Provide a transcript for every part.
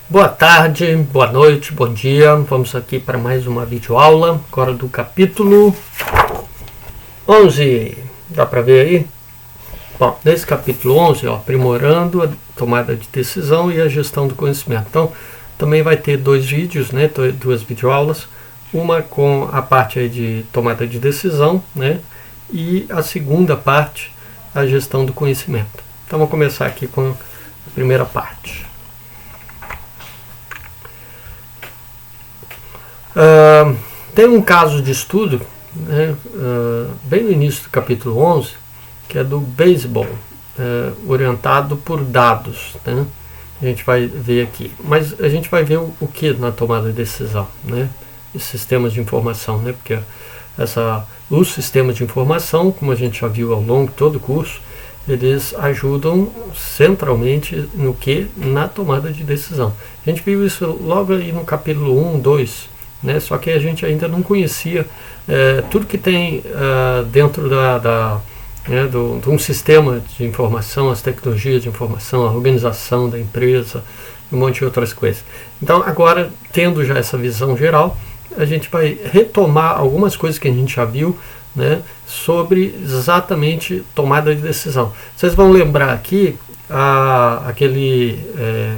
Boa tarde, boa noite, bom dia. Vamos aqui para mais uma videoaula, agora do capítulo 11. Dá para ver aí? Bom, nesse capítulo 11, aprimorando a tomada de decisão e a gestão do conhecimento. Então, também vai ter dois vídeos, né, duas videoaulas. Uma com a parte aí de tomada de decisão, né, e a segunda parte, a gestão do conhecimento. Então, vamos começar aqui com a primeira parte. Tem um caso de estudo, né, bem no início do capítulo 11, que é do beisebol, orientado por dados, né? A gente vai ver aqui. Mas a gente vai ver o que na tomada de decisão, né? Os sistemas de informação, né? Porque os sistemas de informação, como a gente já viu ao longo de todo o curso, eles ajudam centralmente no que? Na tomada de decisão. A gente viu isso logo aí no capítulo 1, 2, né? Só que a gente ainda não conhecia tudo que tem dentro de um sistema de informação, as tecnologias de informação, a organização da empresa, um monte de outras coisas. Então, agora, tendo já essa visão geral, a gente vai retomar algumas coisas que a gente já viu, né, sobre exatamente tomada de decisão. Vocês vão lembrar aqui aquele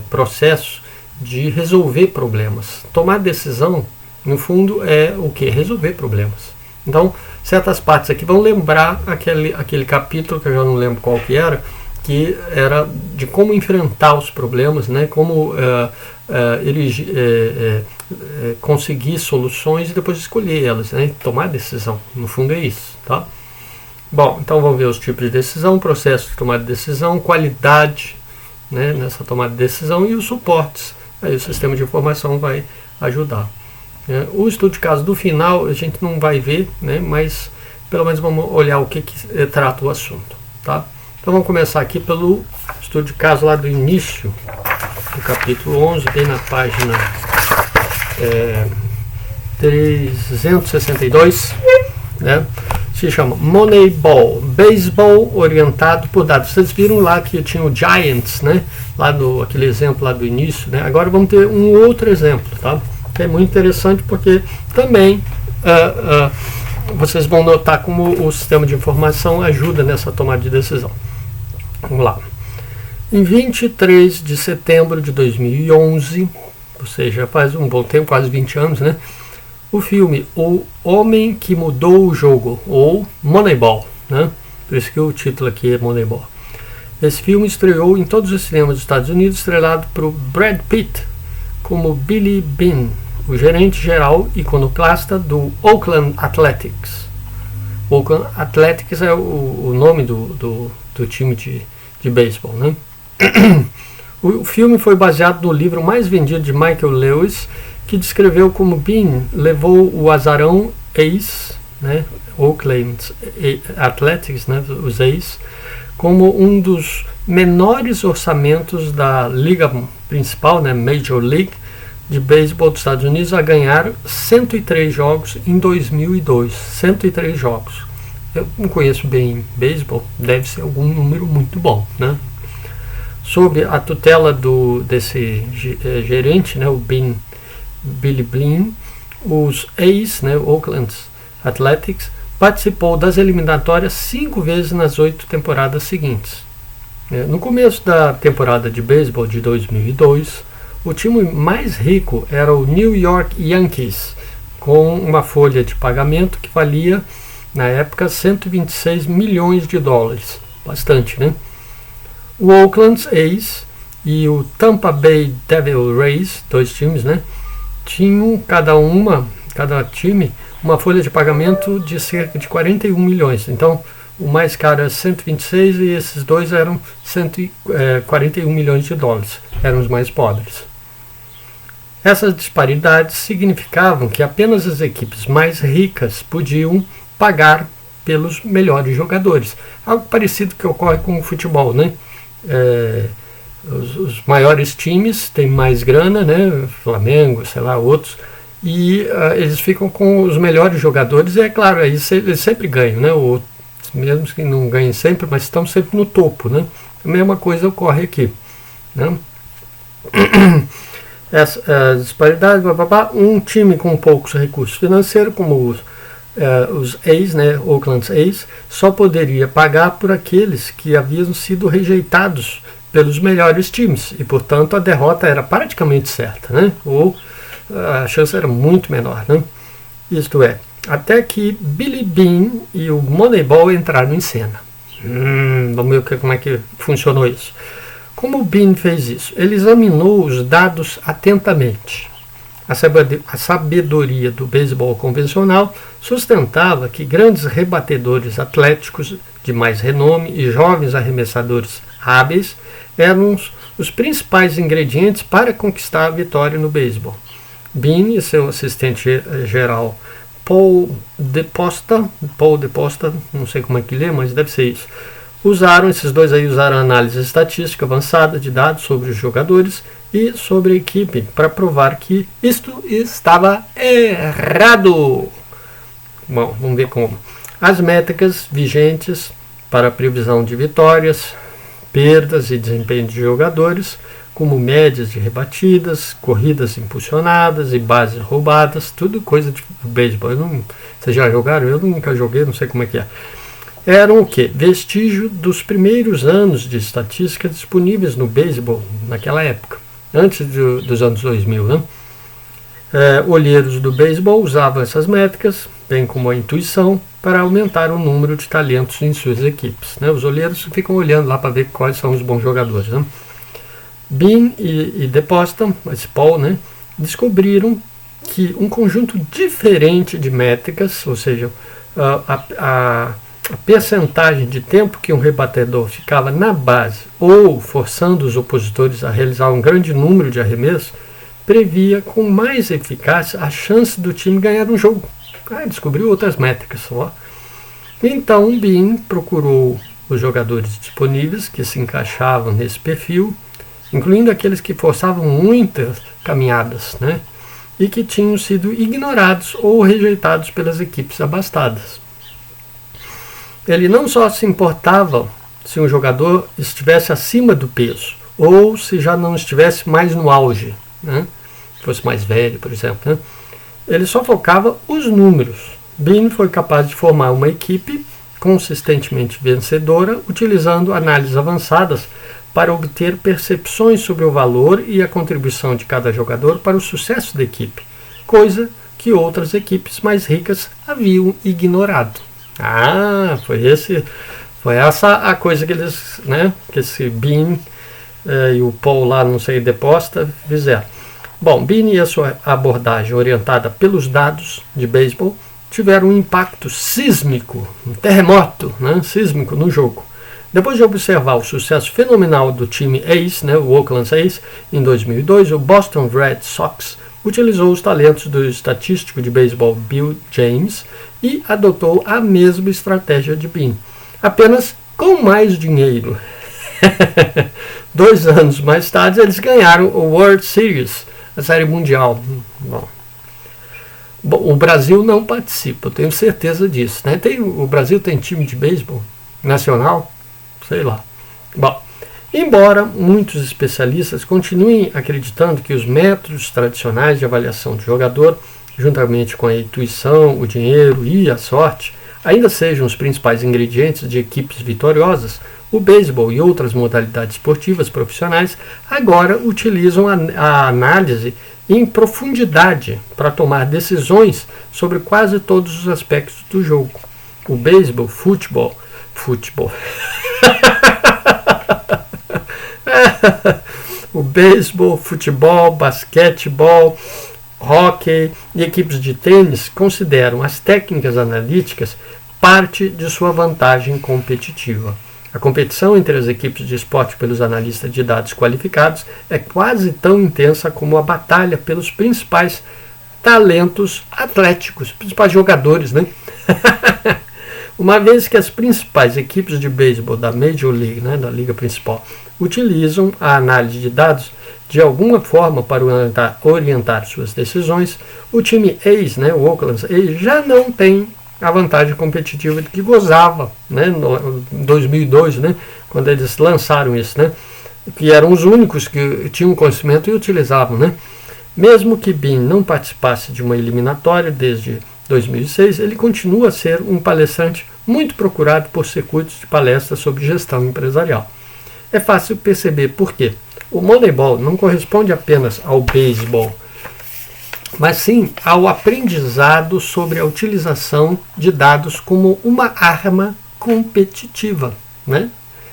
processo de resolver problemas. Tomar decisão, no fundo, é o que? Resolver problemas. Então, certas partes aqui vão lembrar aquele capítulo, que eu já não lembro qual que era de como enfrentar os problemas, né? Como conseguir soluções e depois escolher elas, né? Tomar decisão. No fundo é isso, tá? Bom, então vamos ver os tipos de decisão, processo de tomada de decisão, qualidade, né, nessa tomada de decisão e os suportes. Aí o sistema de informação vai ajudar. O estudo de caso do final a gente não vai ver, né, mas pelo menos vamos olhar o que trata o assunto, tá? Então vamos começar aqui pelo estudo de caso lá do início do capítulo 11, bem na página 362, né? Se chama Moneyball, beisebol orientado por dados. Vocês viram lá que tinha o Giants, né? Lá aquele exemplo lá do início, né? Agora vamos ter um outro exemplo, tá? É muito interessante porque também vocês vão notar como o sistema de informação ajuda nessa tomada de decisão. Vamos lá. Em 23 de setembro de 2011, ou seja, faz um bom tempo, quase 20 anos, né? O filme O Homem que Mudou o Jogo, ou Moneyball, né? Por isso que o título aqui é Moneyball. Esse filme estreou em todos os cinemas dos Estados Unidos, estrelado por Brad Pitt como Billy Beane, o gerente geral iconoclasta do Oakland Athletics. Oakland Athletics é o nome do time de beisebol, né? O filme foi baseado no livro mais vendido de Michael Lewis, que descreveu como Beane levou o azarão A's, né, Oakland Athletics, né, os A's, como um dos menores orçamentos da liga principal, né, Major League, de beisebol dos Estados Unidos, a ganhar 103 jogos em 2002. 103 jogos. Eu não conheço bem beisebol, deve ser algum número muito bom, né? Sob a tutela desse gerente, né, o Billy Beane, os A's, né, Oakland Athletics, participou das eliminatórias 5 vezes nas 8 temporadas seguintes. No começo da temporada de beisebol de 2002, o time mais rico era o New York Yankees, com uma folha de pagamento que valia, na época, 126 milhões de dólares. Bastante, né? O Oakland A's e o Tampa Bay Devil Rays, dois times, né? Tinham cada time, uma folha de pagamento de cerca de 41 milhões. Então, o mais caro era 126 e esses dois eram 141 milhões de dólares. Eram os mais pobres. Essas disparidades significavam que apenas as equipes mais ricas podiam pagar pelos melhores jogadores. Algo parecido que ocorre com o futebol, né? Os maiores times têm mais grana, né? Flamengo, sei lá, outros, e eles ficam com os melhores jogadores, e é claro, eles sempre ganham, né? Mesmo que não ganhem sempre, mas estão sempre no topo, né? A mesma coisa ocorre aqui, né? essa disparidade, um time com poucos recursos financeiros, como os A's, né, Oakland A's, só poderia pagar por aqueles que haviam sido rejeitados pelos melhores times, e portanto a derrota era praticamente certa, né, ou a chance era muito menor, né? Isto é, até que Billy Beane e o Moneyball entraram em cena. Vamos ver como é que funcionou isso. Como o Beane fez isso? Ele examinou os dados atentamente. A sabedoria do beisebol convencional sustentava que grandes rebatedores atléticos de mais renome e jovens arremessadores hábeis eram os principais ingredientes para conquistar a vitória no beisebol. Beane e seu assistente geral Paul DePosta, não sei como é que lê, mas deve ser isso. Esses dois aí usaram análise estatística avançada de dados sobre os jogadores e sobre a equipe para provar que isto estava errado. Bom, vamos ver como. As métricas vigentes para a previsão de vitórias, perdas e desempenho de jogadores, como médias de rebatidas, corridas impulsionadas e bases roubadas, tudo coisa de beisebol. Vocês já jogaram? Eu nunca joguei, não sei como é que é. Eram o quê? Vestígio dos primeiros anos de estatística disponíveis no beisebol naquela época, antes dos anos 2000, né? Olheiros do beisebol usavam essas métricas, bem como a intuição, para aumentar o número de talentos em suas equipes, né? Os olheiros ficam olhando lá para ver quais são os bons jogadores, né? Beane e DePosta, esse Paul, né, descobriram que um conjunto diferente de métricas, ou seja, a percentagem de tempo que um rebatedor ficava na base ou forçando os opositores a realizar um grande número de arremessos, previa com mais eficácia a chance do time ganhar um jogo. Descobriu outras métricas só. Então, Beane procurou os jogadores disponíveis que se encaixavam nesse perfil, incluindo aqueles que forçavam muitas caminhadas, né, e que tinham sido ignorados ou rejeitados pelas equipes abastadas. Ele não só se importava se um jogador estivesse acima do peso, ou se já não estivesse mais no auge, né, fosse mais velho, por exemplo, né, ele só focava os números. Beane foi capaz de formar uma equipe consistentemente vencedora, utilizando análises avançadas para obter percepções sobre o valor e a contribuição de cada jogador para o sucesso da equipe, coisa que outras equipes mais ricas haviam ignorado. Foi essa a coisa que eles, né, que esse Beane e o Paul lá, não sei, DePosta, fizeram. Bom, Beane e a sua abordagem orientada pelos dados de beisebol tiveram um impacto sísmico, um terremoto, né, sísmico no jogo. Depois de observar o sucesso fenomenal do time A's, né, o Oakland A's, em 2002, o Boston Red Sox utilizou os talentos do estatístico de beisebol Bill James e adotou a mesma estratégia de Beane, apenas com mais dinheiro. 2 anos mais tarde, eles ganharam o World Series, a Série Mundial. Bom, o Brasil não participa, eu tenho certeza disso, né? O Brasil tem time de beisebol nacional? Sei lá. Bom, embora muitos especialistas continuem acreditando que os métodos tradicionais de avaliação de jogador, juntamente com a intuição, o dinheiro e a sorte, ainda sejam os principais ingredientes de equipes vitoriosas, o beisebol e outras modalidades esportivas profissionais agora utilizam a análise em profundidade para tomar decisões sobre quase todos os aspectos do jogo. O beisebol, futebol. O beisebol, futebol, basquetebol, hóquei e equipes de tênis consideram as técnicas analíticas parte de sua vantagem competitiva. A competição entre as equipes de esporte pelos analistas de dados qualificados é quase tão intensa como a batalha pelos principais talentos atléticos, principais jogadores, né? Uma vez que as principais equipes de beisebol da Major League, né, da liga principal, utilizam a análise de dados de alguma forma para orientar suas decisões, o time A's, né, o Oakland A's, já não tem a vantagem competitiva de que gozava, né, em 2002, né, quando eles lançaram isso, né, que eram os únicos que tinham conhecimento e utilizavam, né. Mesmo que Bean não participasse de uma eliminatória desde 2006, ele continua a ser um palestrante muito procurado por circuitos de palestras sobre gestão empresarial. É fácil perceber por quê. O Moneyball não corresponde apenas ao beisebol, mas sim ao aprendizado sobre a utilização de dados como uma arma competitiva, né?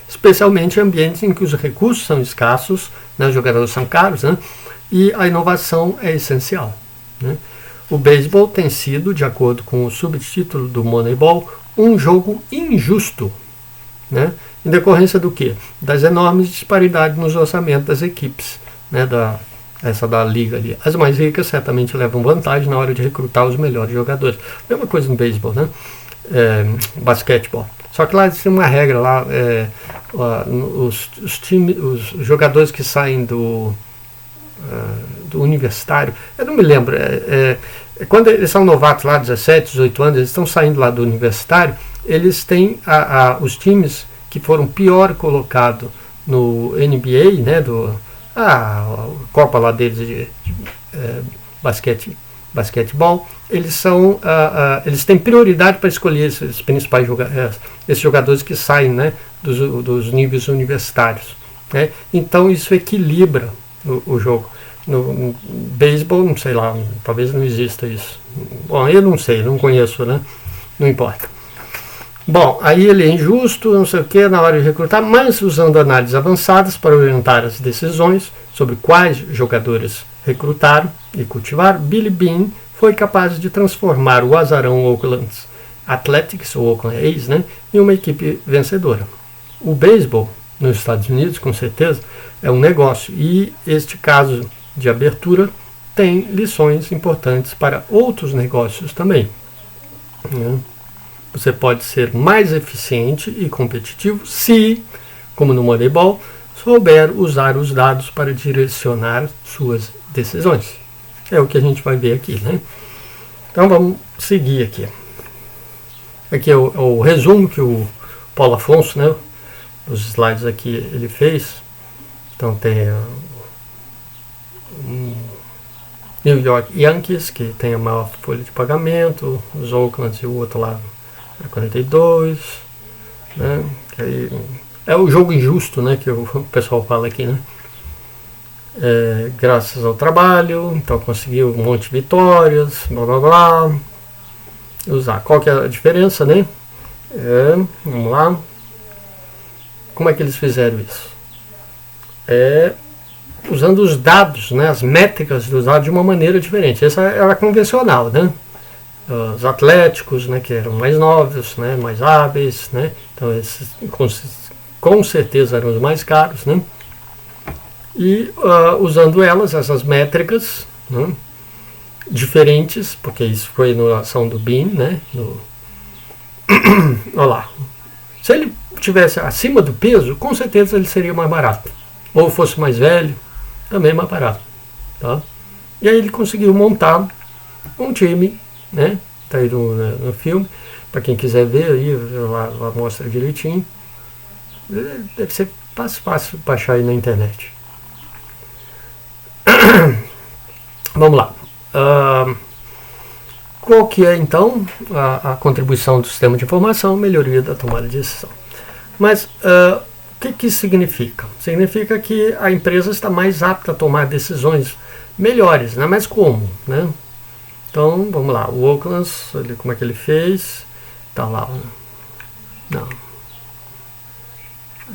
Especialmente em ambientes em que os recursos são escassos, né? Os jogadores são caros, né? E a inovação é essencial, né? O beisebol tem sido, de acordo com o subtítulo do Moneyball, um jogo injusto, né? Em decorrência do quê? Das enormes disparidades nos orçamentos das equipes, né? Essa da liga ali. As mais ricas certamente levam vantagem na hora de recrutar os melhores jogadores. Mesma coisa no beisebol, né? Basquetebol. Só que lá tem uma regra lá, os jogadores que saem do universitário, eu não me lembro, quando eles são novatos lá, 17, 18 anos, eles estão saindo lá do universitário, eles têm os times que foram pior colocados no NBA, né, a Copa lá deles de basquetebol, eles têm prioridade para escolher esses principais esses jogadores que saem, né, dos níveis universitários, né? Então isso equilibra o jogo. No beisebol, não sei lá, talvez não exista isso. Bom, eu não sei, não conheço, né? Não importa. Bom, aí ele é injusto, não sei o que, na hora de recrutar, mas usando análises avançadas para orientar as decisões sobre quais jogadores recrutaram e cultivar, Billy Beane foi capaz de transformar o azarão Oakland Athletics, ou Oakland A's, né, em uma equipe vencedora. O beisebol, nos Estados Unidos, com certeza, é um negócio, e este caso de abertura tem lições importantes para outros negócios também, né? Você pode ser mais eficiente e competitivo se, como no Moneyball, souber usar os dados para direcionar suas decisões. É o que a gente vai ver aqui, né? Então vamos seguir aqui. Aqui é o resumo que o Paulo Afonso, né, os slides aqui ele fez. Então tem New York Yankees, que tem a maior folha de pagamento, os Oakland e o outro lá, 42, né? Aí, é o jogo injusto, né, que o pessoal fala aqui, né? Graças ao trabalho, então conseguiu um monte de vitórias, blá blá blá. Usar. Qual que é a diferença, né? Vamos lá. Como é que eles fizeram isso? Usando os dados, né, as métricas dos dados de uma maneira diferente. Essa era convencional, né? Os atléticos, né, que eram mais novos, né, mais hábeis, né? Então esses com certeza eram os mais caros, né? E usando essas métricas, né, diferentes, porque isso foi na ação do Beane, né? Olha lá. Se ele tivesse acima do peso, com certeza ele seria mais barato. Ou fosse mais velho, também mais barato, tá? E aí ele conseguiu montar um time, né? Tá aí no filme, para quem quiser ver aí, lá mostra direitinho. Deve ser fácil baixar aí na internet. Vamos lá. Qual que é então a contribuição do sistema de informação, melhoria da tomada de decisão? Mas o que isso significa? Significa que a empresa está mais apta a tomar decisões melhores, né? Mas como, né? Então, vamos lá, o Oakland, como é que ele fez? Tá lá, não.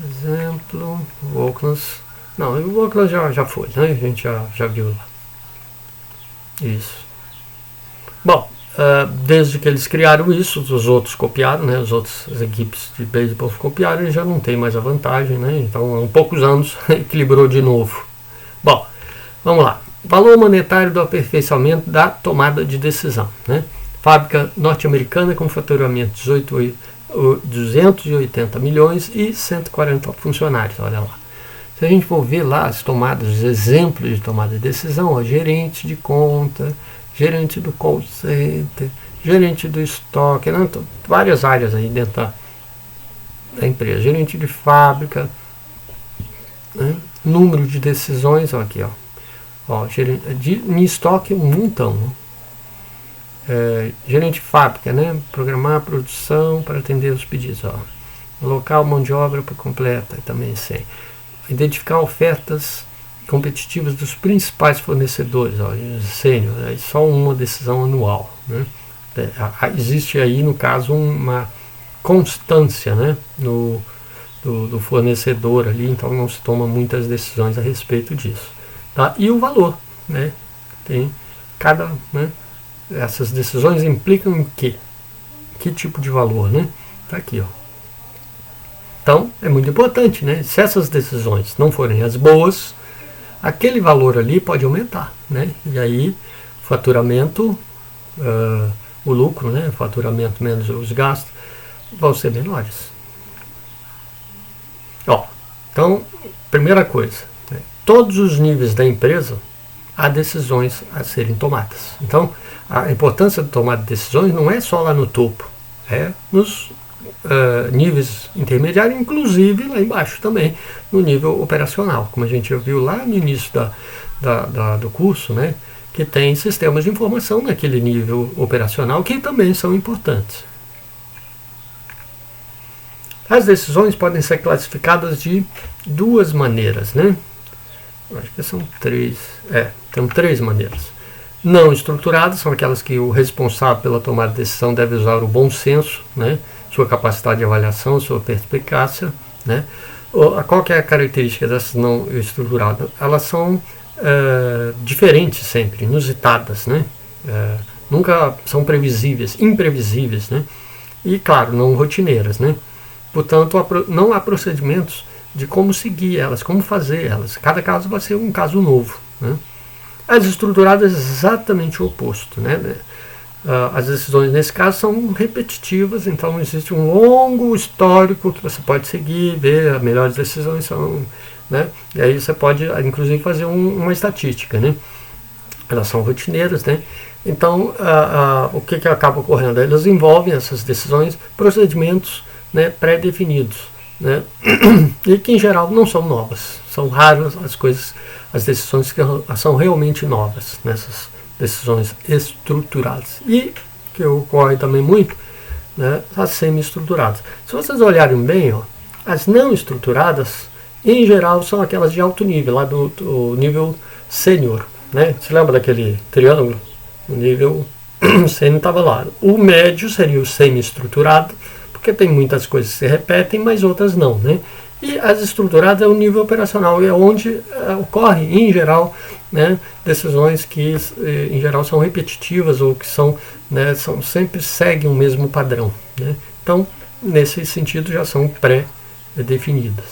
Exemplo, o Oakland, não, o Oakland já foi, né? A gente já viu lá. Isso. Bom, desde que eles criaram isso, os outros copiaram, né? As outras equipes de beisebol copiaram e já não tem mais a vantagem, né? Então, há poucos anos, equilibrou de novo. Bom, vamos lá. Valor monetário do aperfeiçoamento da tomada de decisão, né? Fábrica norte-americana com faturamento de 280 milhões e 140 funcionários, olha lá. Se a gente for ver lá as tomadas, os exemplos de tomada de decisão, ó, gerente de conta, gerente do call center, gerente do estoque, né? Várias áreas aí dentro da empresa, gerente de fábrica, né? Número de decisões, ó, aqui, ó. Ó, em estoque, um montão. Gerente de fábrica, né? Programar a produção para atender os pedidos. Ó. Local, mão de obra por completa, também sem. Identificar ofertas competitivas dos principais fornecedores, ó, sênior, é só uma decisão anual, né? Existe aí, no caso, uma constância, né, do fornecedor ali, então não se toma muitas decisões a respeito disso. Tá? E o valor, né? Tem cada, né, essas decisões implicam em quê? Que tipo de valor, né? Tá aqui, ó. Então, é muito importante, né? Se essas decisões não forem as boas, aquele valor ali pode aumentar, né? E aí, faturamento, o lucro, né? Faturamento menos os gastos, vão ser menores. Ó, então, primeira coisa, né? Todos os níveis da empresa há decisões a serem tomadas. Então, a importância de tomar decisões não é só lá no topo, é nos níveis intermediários, inclusive lá embaixo também, no nível operacional, como a gente já viu lá no início do curso, né, que tem sistemas de informação naquele nível operacional que também são importantes. As decisões podem ser classificadas de duas maneiras, né? Acho que são três. Tem três maneiras. Não estruturadas são aquelas que o responsável pela tomada de decisão deve usar o bom senso, né? Sua capacidade de avaliação, sua perspicácia, né? Qual que é a característica dessas não estruturadas? Elas são diferentes sempre, inusitadas, né? Nunca são previsíveis, imprevisíveis, né? E, claro, não rotineiras, né? Portanto, não há procedimentos de como seguir elas, como fazer elas. Cada caso vai ser um caso novo, né? As estruturadas é exatamente o oposto, né? As decisões nesse caso são repetitivas, então existe um longo histórico que você pode seguir, ver as melhores decisões são, né? E aí você pode, inclusive, fazer uma estatística, né? Elas são rotineiras, né? Então, o que acaba ocorrendo? Elas envolvem essas decisões, procedimentos, né, pré-definidos, né? E que em geral não são novas. São raras as decisões que são realmente novas nessas decisões estruturadas. E que ocorre também muito, né, as semi-estruturadas. Se vocês olharem bem, ó, as não estruturadas, em geral, são aquelas de alto nível, lá do nível sênior, né? Você lembra daquele triângulo? O nível sênior estava lá. O médio seria o semi-estruturado, porque tem muitas coisas que se repetem, mas outras não, né? E as estruturadas é o nível operacional, é onde ocorre, em geral, né, decisões que, em geral, são repetitivas ou que sempre seguem o mesmo padrão, né? Então, nesse sentido, já são pré-definidas.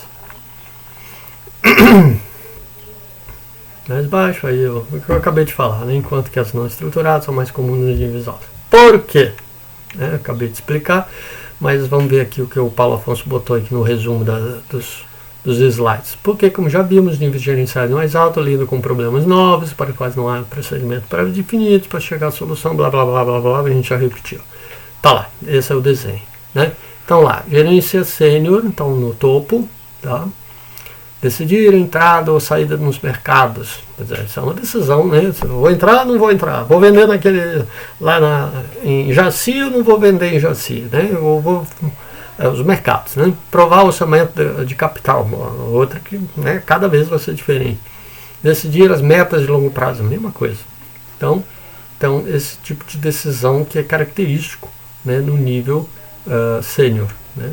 Mais baixo, aí o que eu acabei de falar, né? Enquanto que as não estruturadas são mais comuns nos níveis altos. Por quê? Acabei de explicar. Mas vamos ver aqui o que o Paulo Afonso botou aqui no resumo dos slides. Porque, como já vimos, níveis gerenciais mais altos lidam com problemas novos, para quais não há procedimento pré-definido, para chegar à solução, blá, blá, blá, blá, blá, a gente já repetiu. Tá lá, esse é o desenho, né? Então lá, gerência sênior, então no topo, tá? Decidir a entrada ou saída nos mercados. Quer dizer, isso é uma decisão, né? Vou entrar, não vou entrar. Vou vender lá em Jaci, ou não vou vender em Jaci, né? Os mercados, né? Provar o orçamento de capital, outra que, né, cada vez vai ser diferente. Decidir as metas de longo prazo, a mesma coisa. Então esse tipo de decisão que é característico, né, no nível sênior, né?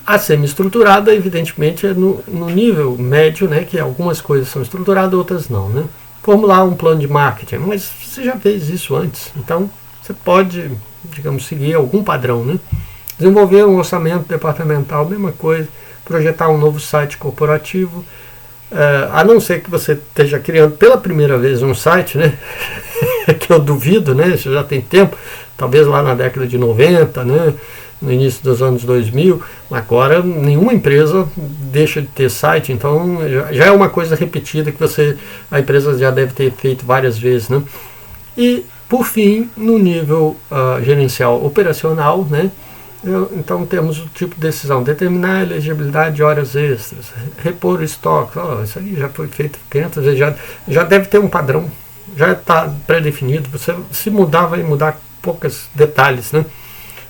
A semi-estruturada, evidentemente, é no nível médio, né, que algumas coisas são estruturadas, outras não, né? Formular um plano de marketing, mas você já fez isso antes, então você pode, digamos, seguir algum padrão, né? Desenvolver um orçamento departamental, mesma coisa. Projetar um novo site corporativo, a não ser que você esteja criando pela primeira vez um site, né? Que eu duvido, né? Isso já tem tempo, talvez lá na década de 90, né? No início dos anos 2000, agora nenhuma empresa deixa de ter site, então já é uma coisa repetida que a empresa já deve ter feito várias vezes, né? E, por fim, no nível gerencial operacional, né, Então temos o tipo de decisão: determinar a elegibilidade de horas extras, repor o estoque. Isso aí já foi feito 500 vezes, já deve ter um padrão, já está pré-definido. Você, se mudar, vai mudar poucos detalhes, né?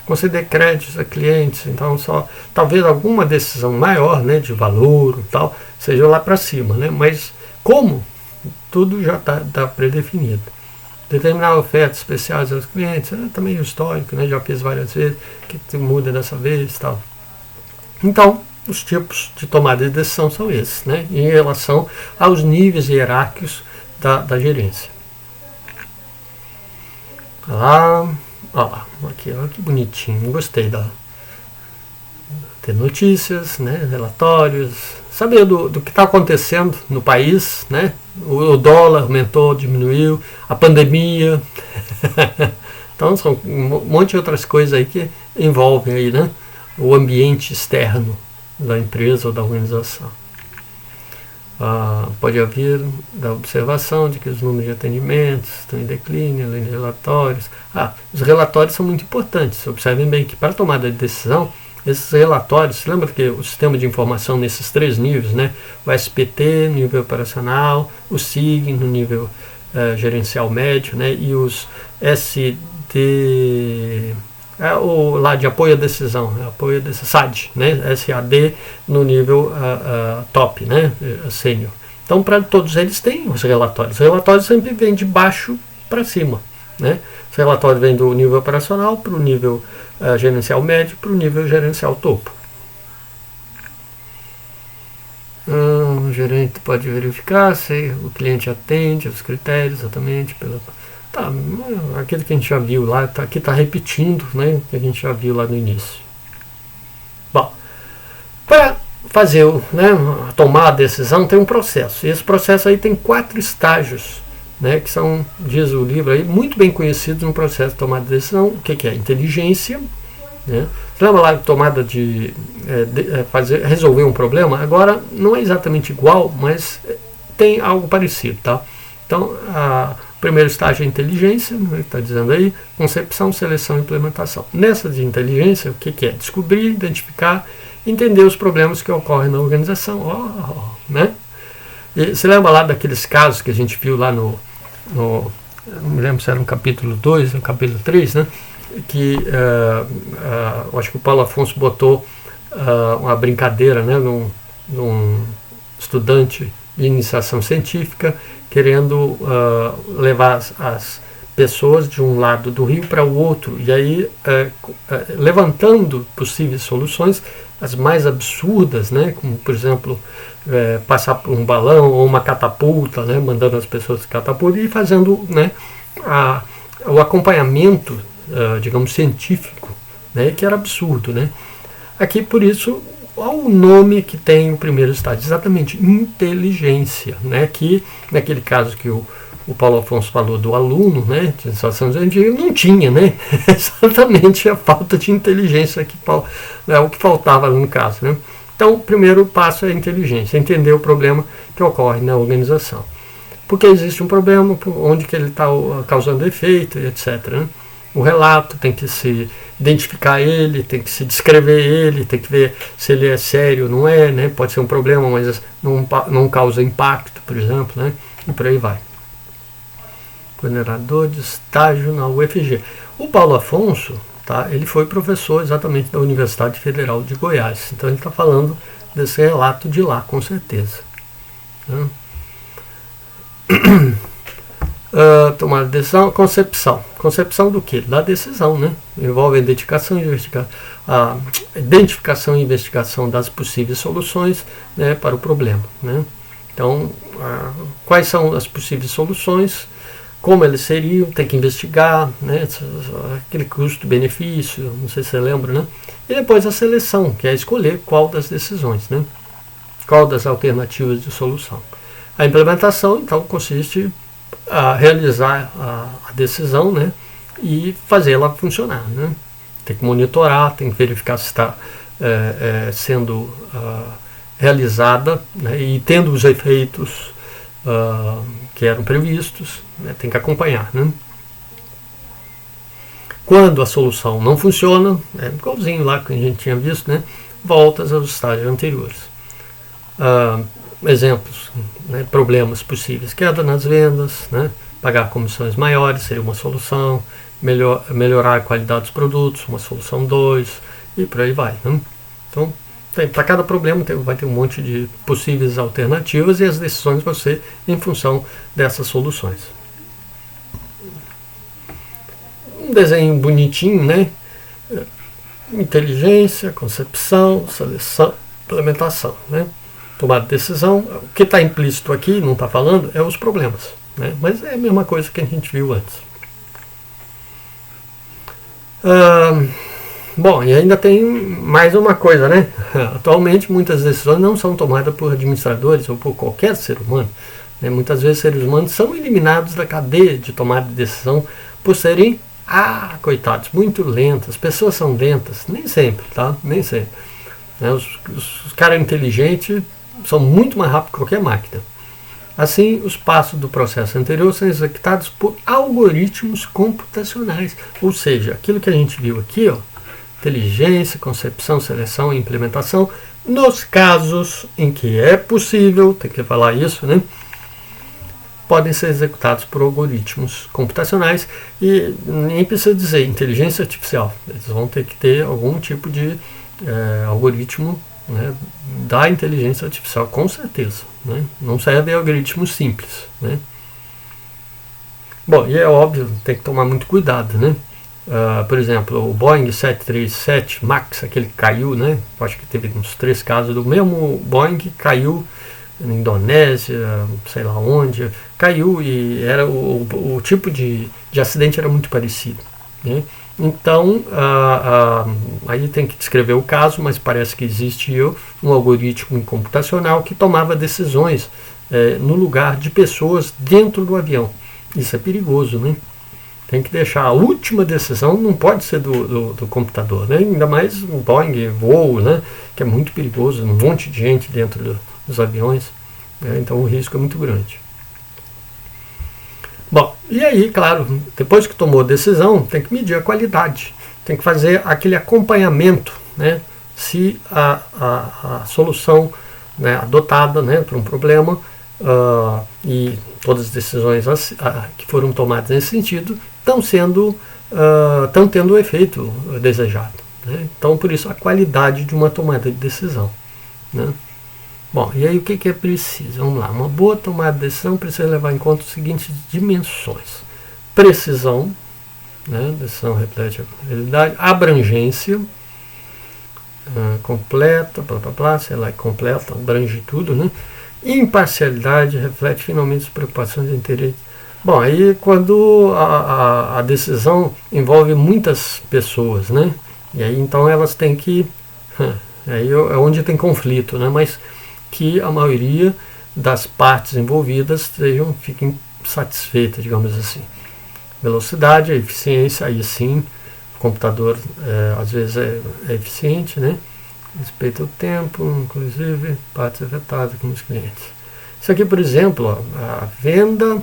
Conceder créditos a clientes, então só talvez alguma decisão maior, né, de valor e tal, seja lá para cima, né? Mas como? Tudo já está pré-definido. Determinar ofertas especiais aos clientes, também o histórico, né? Já fiz várias vezes, que muda dessa vez e tal. Então, os tipos de tomada de decisão são esses, né? Em relação aos níveis hierárquicos da gerência. Aqui, ó, que bonitinho, gostei ter notícias, né? Relatórios, saber do que está acontecendo no país, né? O dólar aumentou, diminuiu, a pandemia. Então são um monte de outras coisas aí que envolvem aí, né, o ambiente externo da empresa ou da organização. Pode haver da observação de que os números de atendimentos estão em declínio, além de relatórios. Os relatórios são muito importantes. Observem bem que para a tomada de decisão, esses relatórios, você lembra que o sistema de informação nesses 3 níveis, né? O SPT no nível operacional, o SIG no nível gerencial médio, né? E os SD, lá de apoio à decisão, SAD, né? SAD no nível top, né? Sênior. Então, para todos eles tem os relatórios. Os relatórios sempre vêm de baixo para cima, né? Os relatórios vêm do nível operacional para o nível gerencial médio para o nível gerencial topo. O gerente pode verificar se o cliente atende aos critérios exatamente aquilo que a gente já viu lá, aqui está repetindo, né, que a gente já viu lá no início. Bom, para fazer tomar a decisão tem um processo, e esse processo aí tem 4 estágios, né, que são, diz o livro aí, muito bem conhecidos no processo de tomada de decisão. O que é? Inteligência, né? Você lembra lá de tomada resolver um problema? Agora não é exatamente igual, mas tem algo parecido, tá? Então, o primeiro estágio é inteligência, né, está dizendo aí, concepção, seleção e implementação. Nessa de inteligência, o que é? Descobrir, identificar, entender os problemas que ocorrem na organização, né? E você lembra lá daqueles casos que a gente viu lá não me lembro se era no capítulo 2, no capítulo 3, né? Que eu acho que o Paulo Afonso botou uma brincadeira, né, num estudante de iniciação científica querendo levar as pessoas de um lado do rio para o outro, e aí levantando possíveis soluções, as mais absurdas, né, como por exemplo passar por um balão ou uma catapulta, né, mandando as pessoas catapulta e fazendo, né, o acompanhamento, digamos, científico, né, que era absurdo, né. Aqui, por isso, o nome que tem o primeiro estágio, exatamente, inteligência, né, que naquele caso que o Paulo Afonso falou do aluno, né, de iniciação científica, não tinha, né, exatamente a falta de inteligência o que faltava no caso, né. Então, o primeiro passo é a inteligência, entender o problema que ocorre na organização. Porque existe um problema, onde que ele está causando efeito, etc., né. O relato tem que se identificar ele, tem que se descrever ele, tem que ver se ele é sério ou não é, né? Pode ser um problema, mas não causa impacto, por exemplo, né? E por aí vai. Coordenador de estágio na UFG. O Paulo Afonso, tá? Ele foi professor exatamente da Universidade Federal de Goiás. Então ele está falando desse relato de lá, com certeza. Né? Tomar decisão, concepção. Concepção do quê? Da decisão, né? Envolve a identificação e investigação das possíveis soluções, né, para o problema, né? Então, quais são as possíveis soluções, como eles seriam, tem que investigar, né, aquele custo-benefício, não sei se você lembra, né? E depois a seleção, que é escolher qual das decisões, né? Qual das alternativas de solução. A implementação, então, consiste a realizar a decisão, né, e fazê-la funcionar, né? Tem que monitorar, tem que verificar se está sendo realizada, né, e tendo os efeitos que eram previstos, né, tem que acompanhar, né? Quando a solução não funciona, é igualzinho lá que a gente tinha visto, né? Voltas aos estágios anteriores. Exemplos, né? Problemas possíveis: queda nas vendas, né? Pagar comissões maiores seria uma solução, melhorar a qualidade dos produtos, uma solução 2, e por aí vai, né? Então, para cada problema vai ter um monte de possíveis alternativas e as decisões vão ser em função dessas soluções. Um desenho bonitinho, né? Inteligência, concepção, seleção, implementação, né? Tomada de decisão. O que está implícito aqui, não está falando, é os problemas, né? Mas é a mesma coisa que a gente viu antes. Bom, e ainda tem mais uma coisa, né? Atualmente muitas decisões não são tomadas por administradores ou por qualquer ser humano, né? Muitas vezes seres humanos são eliminados da cadeia de tomada de decisão por serem, coitados, muito lentas. As pessoas são lentas, nem sempre, tá? Nem sempre. Né? Os caras inteligentes são muito mais rápidos que qualquer máquina. Assim, os passos do processo anterior são executados por algoritmos computacionais. Ou seja, aquilo que a gente viu aqui, ó, inteligência, concepção, seleção e implementação, nos casos em que é possível, tem que falar isso, né? Podem ser executados por algoritmos computacionais, e nem precisa dizer inteligência artificial. Eles vão ter que ter algum tipo de algoritmo, né, da inteligência artificial, com certeza, né? Não serve algoritmos simples, né? Bom, e é óbvio, tem que tomar muito cuidado, né? Por exemplo, o Boeing 737 MAX, aquele que caiu, né? Acho que teve uns 3 casos do mesmo Boeing que caiu na Indonésia, sei lá onde, caiu, e era o tipo de acidente era muito parecido, né? Então, aí tem que descrever o caso, mas parece que existiu um algoritmo computacional que tomava decisões no lugar de pessoas dentro do avião. Isso é perigoso, né? Tem que deixar a última decisão, não pode ser do computador, né? Ainda mais um Boeing, voo, né? Que é muito perigoso, um monte de gente dentro dos aviões, né? Então o risco é muito grande. Bom, e aí, claro, depois que tomou a decisão, tem que medir a qualidade, tem que fazer aquele acompanhamento, né? Se a solução, né, adotada, né, para um problema, e todas as decisões que foram tomadas nesse sentido estão tendo o efeito desejado, né? Então, por isso, a qualidade de uma tomada de decisão, né? Bom, e aí o que é preciso? Vamos lá, uma boa tomada de decisão precisa levar em conta as seguintes dimensões: precisão, né? Decisão reflete a realidade; abrangência, completa, sei lá, completa, abrange tudo, né? Imparcialidade, reflete finalmente as preocupações e interesses. Bom, aí quando a decisão envolve muitas pessoas, né? E aí então elas têm que, aí é onde tem conflito, né? Mas que a maioria das partes envolvidas fiquem satisfeitas, digamos assim. Velocidade, a eficiência, aí sim, o computador às vezes é eficiente, né? Respeita o tempo, inclusive partes afetadas como os clientes. Isso aqui, por exemplo, ó, a venda,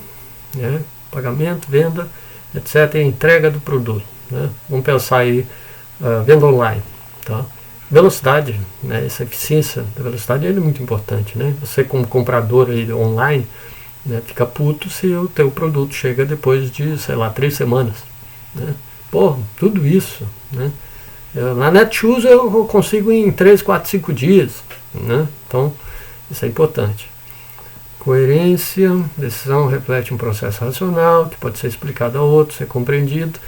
né? Pagamento, venda, etc., e a entrega do produto, né? Vamos pensar aí, venda online, tá? Velocidade, né, essa eficiência da velocidade é muito importante, né? Você, como comprador aí online, né, fica puto se o teu produto chega depois de, sei lá, 3 semanas, né? Pô, tudo isso, né? Na Netshoes eu consigo em 3, 4, 5 dias, né? Então, isso é importante. Coerência, decisão reflete um processo racional que pode ser explicado a outro, ser compreendido,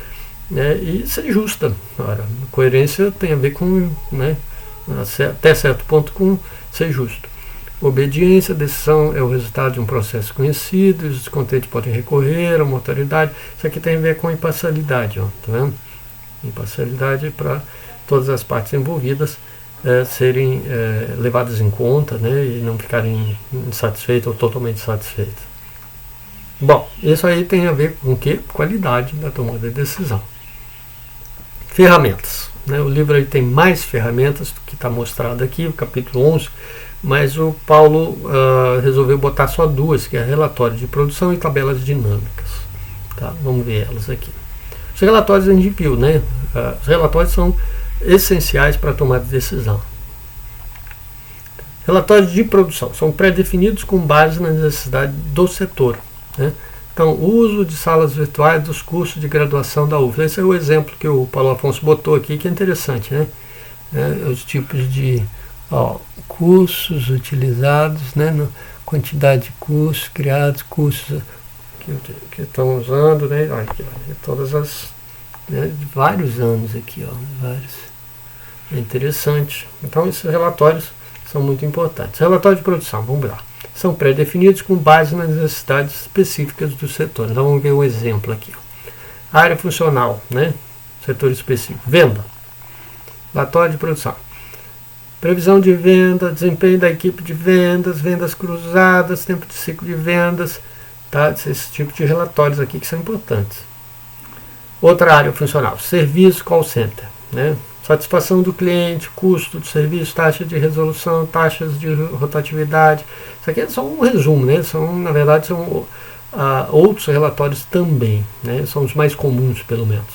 né, e ser justa. Ora, coerência tem a ver com, né, até certo ponto, com ser justo. Obediência, decisão é o resultado de um processo conhecido, os descontentes podem recorrer a uma autoridade. Isso aqui tem a ver com imparcialidade, ó, tá vendo? Imparcialidade para todas as partes envolvidas serem levadas em conta, né, e não ficarem insatisfeitas ou totalmente satisfeitas. Bom, isso aí tem a ver com o quê? Qualidade da tomada de decisão. Ferramentas, né? O livro aí tem mais ferramentas do que está mostrado aqui, o capítulo 11, mas o Paulo resolveu botar só 2, que é relatório de produção e tabelas dinâmicas. Tá? Vamos ver elas aqui. Os relatórios a gente viu, né? Os relatórios são essenciais para a tomada de decisão. Relatórios de produção são pré-definidos com base na necessidade do setor, né? Então, o uso de salas virtuais dos cursos de graduação da UFLA. Esse é o exemplo que o Paulo Afonso botou aqui, que é interessante, né? Os tipos de cursos utilizados, né? Quantidade de cursos criados, cursos que estão usando, né? Aqui, todas as, né? Vários anos aqui, vários. É interessante. Então, esses relatórios são muito importantes. Relatório de produção, vamos lá. São pré-definidos com base nas necessidades específicas do setor. Então vamos ver um exemplo aqui. Área funcional, né? Setor específico. Venda. Relatório de produção. Previsão de venda, desempenho da equipe de vendas, vendas cruzadas, tempo de ciclo de vendas, tá? Esse tipo de relatórios aqui que são importantes. Outra área funcional, serviço call center, né? Satisfação do cliente, custo do serviço, taxa de resolução, taxas de rotatividade. Isso aqui é só um resumo, né? Na verdade, são outros relatórios também, né? São os mais comuns, pelo menos.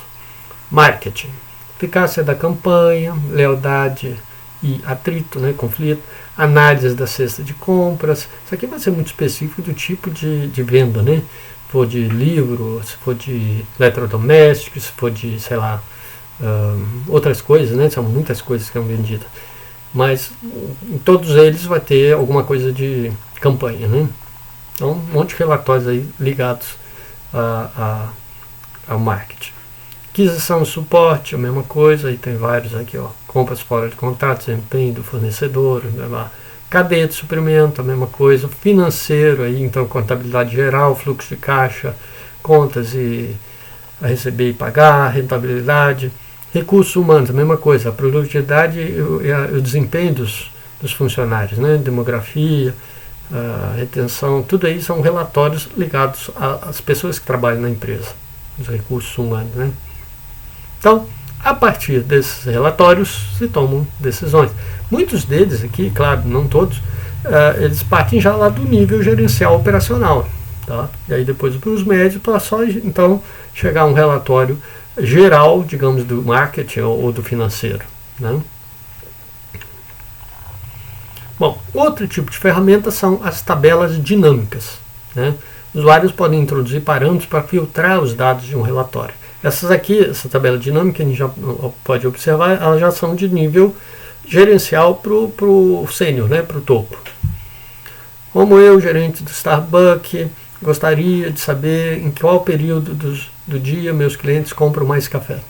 Marketing. Eficácia da campanha, lealdade e atrito, né? Conflito. Análise da cesta de compras. Isso aqui vai ser muito específico do tipo de venda, né? Se for de livro, se for de eletrodoméstico, se for de, sei lá, outras coisas, né? São muitas coisas que são vendidas, mas em todos eles vai ter alguma coisa de campanha, né? Então, um monte de relatórios aí ligados ao marketing. Aquisição e suporte, a mesma coisa, aí tem vários aqui, compras fora de contrato, desempenho do fornecedor, cadeia de suprimento, a mesma coisa, financeiro, aí, então contabilidade geral, fluxo de caixa, contas e a receber e pagar, rentabilidade. Recursos humanos, a mesma coisa, a produtividade e o desempenho dos funcionários, né? Demografia, retenção, tudo aí são relatórios ligados às pessoas que trabalham na empresa, os recursos humanos, né? Então, a partir desses relatórios se tomam decisões. Muitos deles aqui, claro, não todos, eles partem já lá do nível gerencial operacional, tá? E aí depois para os médios, para só então chegar a um relatório geral, digamos, do marketing ou do financeiro, né? Bom, outro tipo de ferramenta são as tabelas dinâmicas, né? Usuários podem introduzir parâmetros para filtrar os dados de um relatório. Essas aqui, essa tabela dinâmica, a gente já pode observar, elas já são de nível gerencial para o sênior, né? Para o topo. Como eu, gerente do Starbucks, gostaria de saber em qual período do dia meus clientes compram mais café.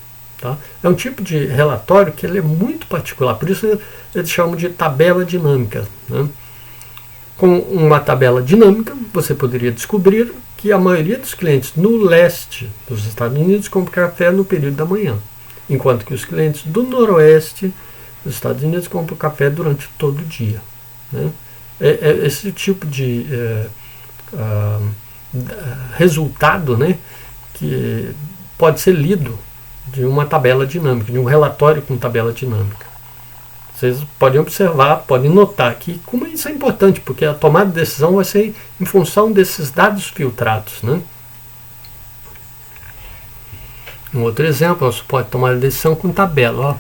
Tá? É um tipo de relatório que ele é muito particular, por isso eles chamam de tabela dinâmica, né? Com uma tabela dinâmica, você poderia descobrir que a maioria dos clientes no leste dos Estados Unidos compram café no período da manhã, enquanto que os clientes do noroeste dos Estados Unidos compram café durante todo o dia, né? Esse tipo de resultado, né, que pode ser lido de uma tabela dinâmica, de um relatório com tabela dinâmica. Vocês podem observar, podem notar que como isso é importante, porque a tomada de decisão vai ser em função desses dados filtrados, né? Um outro exemplo, você pode tomar a decisão com tabela.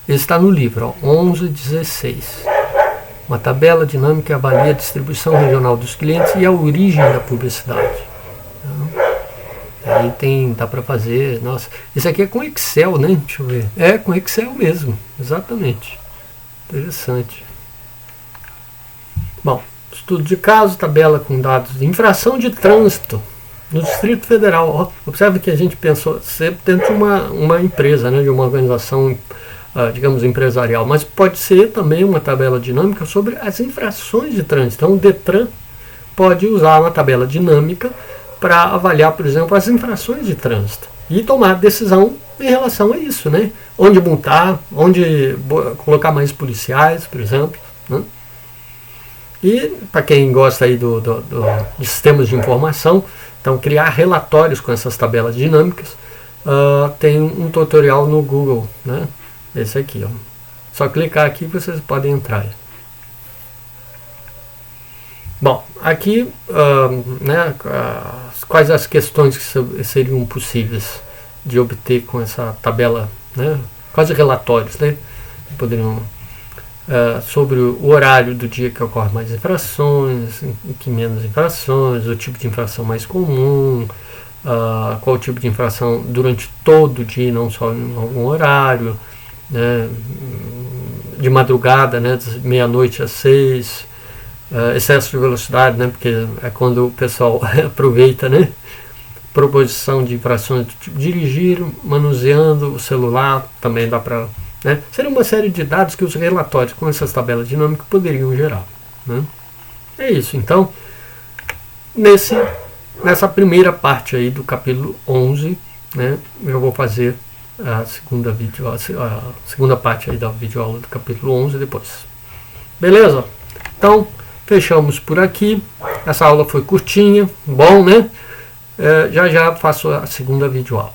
Ele está no livro, 1116. Uma tabela dinâmica avalia a distribuição regional dos clientes e a origem da publicidade. Aí dá para fazer, nossa, isso aqui é com Excel, né? Deixa eu ver. É com Excel mesmo, exatamente. Interessante. Bom, estudo de caso, tabela com dados de infração de trânsito no Distrito Federal. Observe que a gente pensou sempre dentro de uma empresa, né? De uma organização, digamos, empresarial, mas pode ser também uma tabela dinâmica sobre as infrações de trânsito. Então, o Detran pode usar uma tabela dinâmica para avaliar, por exemplo, as infrações de trânsito e tomar decisão em relação a isso, né? Onde multar, onde colocar mais policiais, por exemplo, né? E para quem gosta aí de sistemas de informação, então criar relatórios com essas tabelas dinâmicas, tem um tutorial no Google, né? Esse aqui, ó. Só clicar aqui que vocês podem entrar. Bom, aqui, né, quais as questões que seriam possíveis de obter com essa tabela, né? Quase relatórios, né? Que poderiam sobre o horário do dia que ocorre mais infrações, em que menos infrações, o tipo de infração mais comum, qual o tipo de infração durante todo o dia, não só em algum horário, né? De madrugada, né? De meia-noite às 6, excesso de velocidade, né? Porque é quando o pessoal aproveita, né? Proposição de infrações do tipo dirigir manuseando o celular, também dá para, né? Seria uma série de dados que os relatórios com essas tabelas dinâmicas poderiam gerar, né? É isso. Então, nessa primeira parte aí do capítulo 11, né, eu vou fazer a segunda parte aí da videoaula do capítulo 11 depois. Beleza? Então, fechamos por aqui. Essa aula foi curtinha, bom, né? Já faço a segunda videoaula.